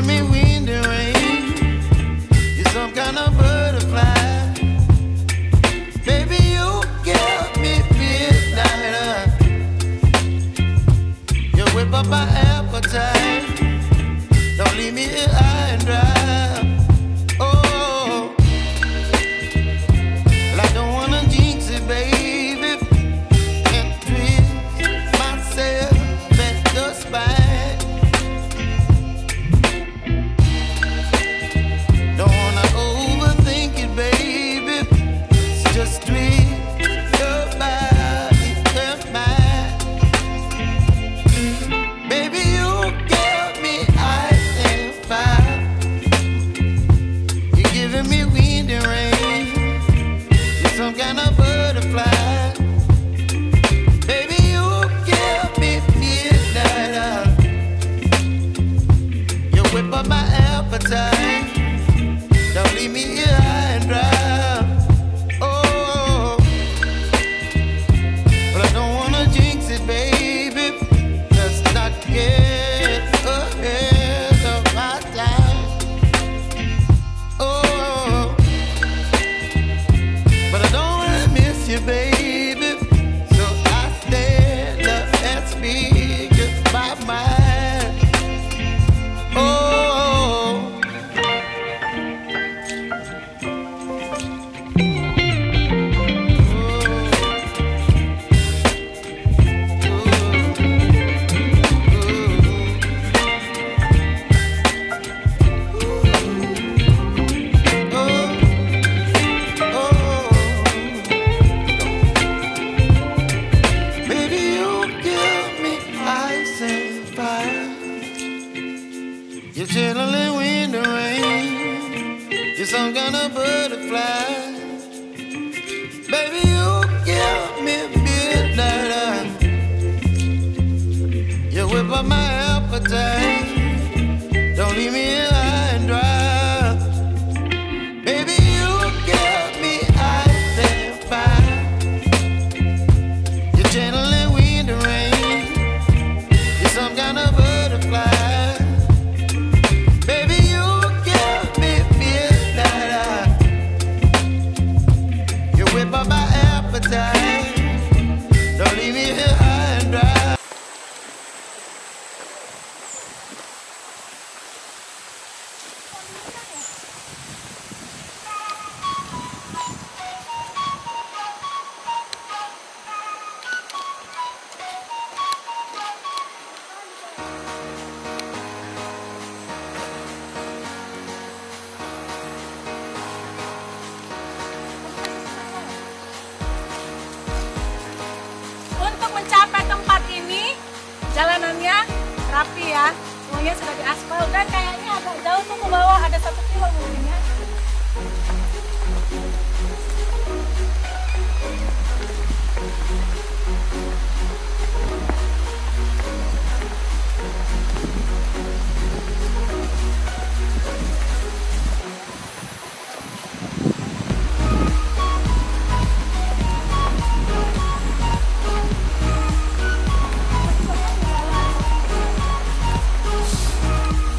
giving me wind and rain. You're some kind of butterfly. Baby, you give me midnight. You whip up my appetite. Don't leave me here high and dry. Oh, well, I don't wanna jinx it, baby, and twist myself at the spine. Don't wanna overthink it, baby. It's just twist your body and mine. Baby, you give me ice and fire. You're giving me wind and rain. You're some kind of butterfly. Baby, you give me midnight. You whip up my appetite. Don't leave me here high and dry. Oh, but I don't wanna jinx it, baby. Let's not get ahead of my time. Oh, but I don't wanna miss you, baby. So I stand up and speak just my mind. Oh. Baby, you give me ice and fire. You're chilling wind and rain. You're some kind of butterfly. Baby, you give me midnight. You whip up my appetite. Don't leave me here high and dry. Baby, you give me ice and fire. You're channeling wind and rain. You're some kind of butterfly. Baby, you give me midnight. You whip up my appetite. Don't leave me here high and dry. Untuk mencapai tempat ini, jalanannya rapi ya, semuanya sudah diaspal dan kayaknya agak jauh tuh ke bawah, ada 1 kilo mungkin ya.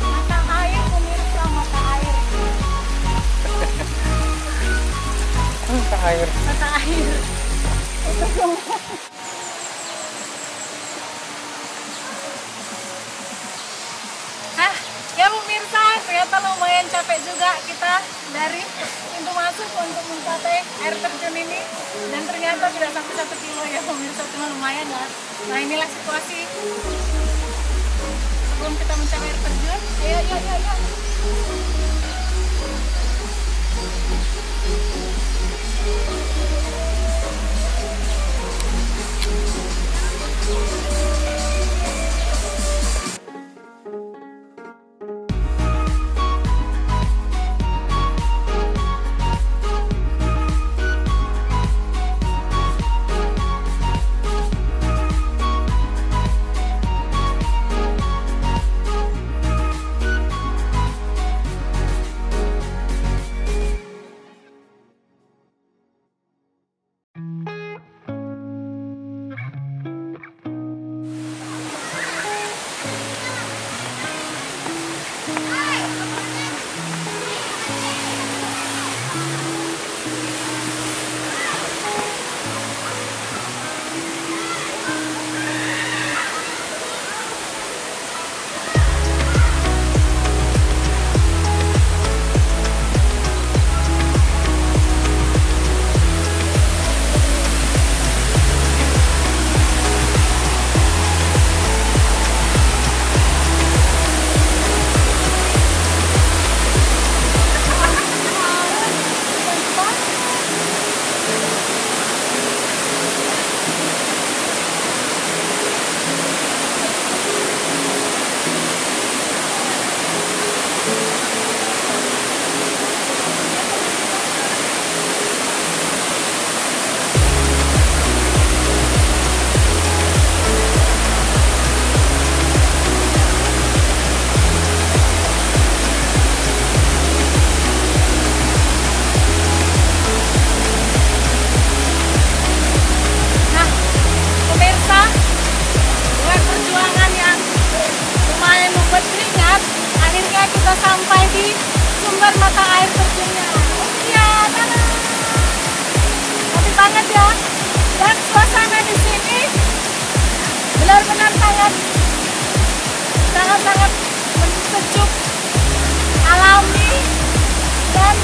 Mata air, pemirsa, mata air. Mata air. Mata air. Ah, ya pemirsa, ternyata lumayan capek juga kita dari pintu masuk untuk mencapai air terjun ini, dan ternyata tidak sampai 1 kilo ya pemirsa, cuma lumayan lah. Nah, inilah situasi sebelum kita mencapai air terjun. Ayo, ayo, ayo, ayo. bukan mata air terjunnya. Iya, cantik banget ya. Dan suasana di sini benar-benar sangat sejuk, alami, dan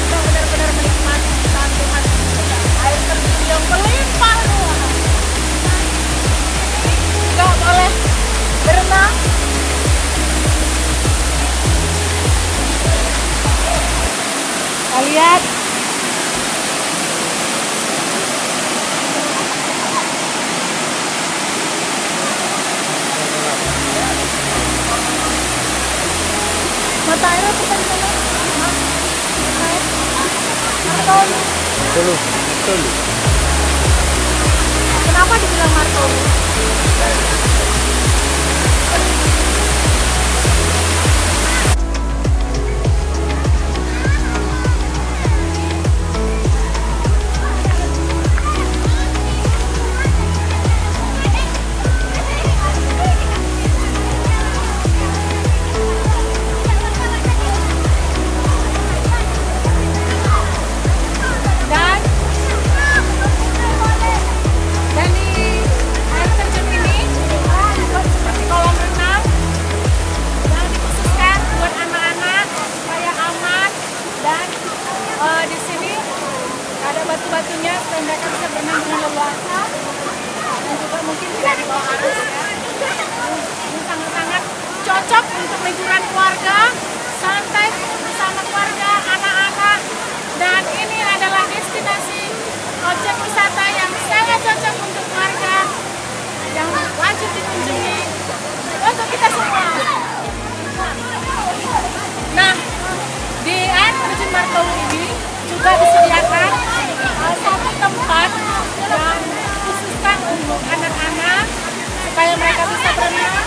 kita benar-benar menikmati kesantunan air terjun yang melimpah ruah. Juga boleh berenang. Kita lihat mata airnya bukan sana. Martolu. Martolu. Kenapa dibilang Martolu? Di sini ada batu-batunya supaya mereka bisa berenang dengan leluasa dan juga mungkin tidak dibawa arus ya. Ini sangat-sangat cocok untuk liburan keluarga, santai bersama keluarga, anak-anak, dan ini adalah destinasi objek wisata yang sangat cocok untuk keluarga yang wajib dikunjungi untuk kita semua. Nah, di air terjun Martolu ini juga disediakan satu tempat yang khususkan untuk anak-anak supaya mereka bisa berenang